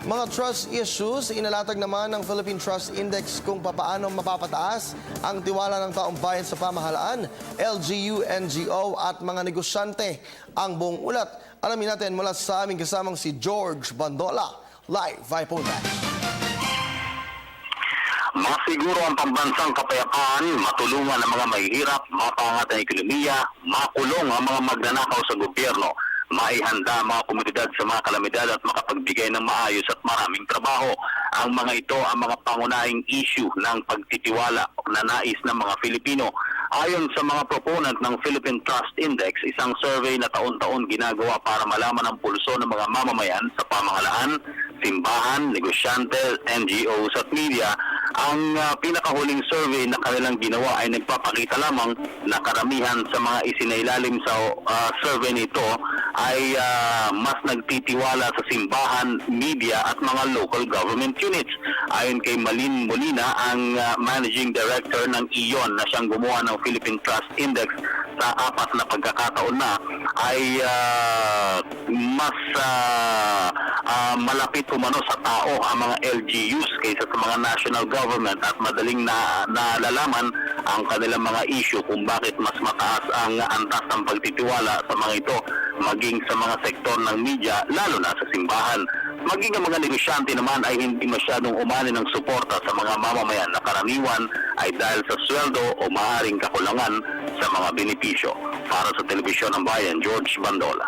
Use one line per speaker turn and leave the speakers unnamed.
Mga trust issues, inalatag naman ng Philippine Trust Index kung papaano mapapataas ang tiwala ng taong bayan sa pamahalaan, LGU, NGO at mga negosyante. Ang buong ulat, alamin natin mula sa aming kasamang si George Bandola. Live, Viponet.
Masiguro ang pambansang kapayapaan, matulungan ang mga mahihirap, mapangat ang ekonomiya, makulong ang mga magnanakaw sa gobyerno, maihanda ang mga komunidad sa mga kalamidad at makapagbigay ng maayos at maraming trabaho. Ang mga ito ang mga pangunahing issue ng pagtitiwala na nais ng mga Filipino. Ayon sa mga proponent ng Philippine Trust Index, isang survey na taon-taon ginagawa para malaman ang pulso ng mga mamamayan sa pamahalaan, simbahan, negosyante, NGOs at media. Ang pinakahuling survey na kanilang ginawa ay nagpapakita lamang na karamihan sa mga isinailalim sa survey nito ay mas nagtitiwala sa simbahan, media at mga local government units. Ayon kay Malin Molina, ang managing director ng ION na siyang gumawa ng Philippine Trust Index sa 4 na pagkakataon na, ay mas malapit umano sa tao ang mga LGUs kaysa sa mga national government at madaling nalalaman ang kanilang mga issue kung bakit mas mataas ang antas ng pagtitiwala sa mga ito, maging sa mga sektor ng media, lalo na sa simbahan. Maging ang mga negosyante naman ay hindi masyadong umani ng suporta sa mga mamamayan na karaniwan ay dahil sa sweldo o maaaring kakulangan sa mga benepisyo. Para sa Telebisyon ng Bayan, George Bandola.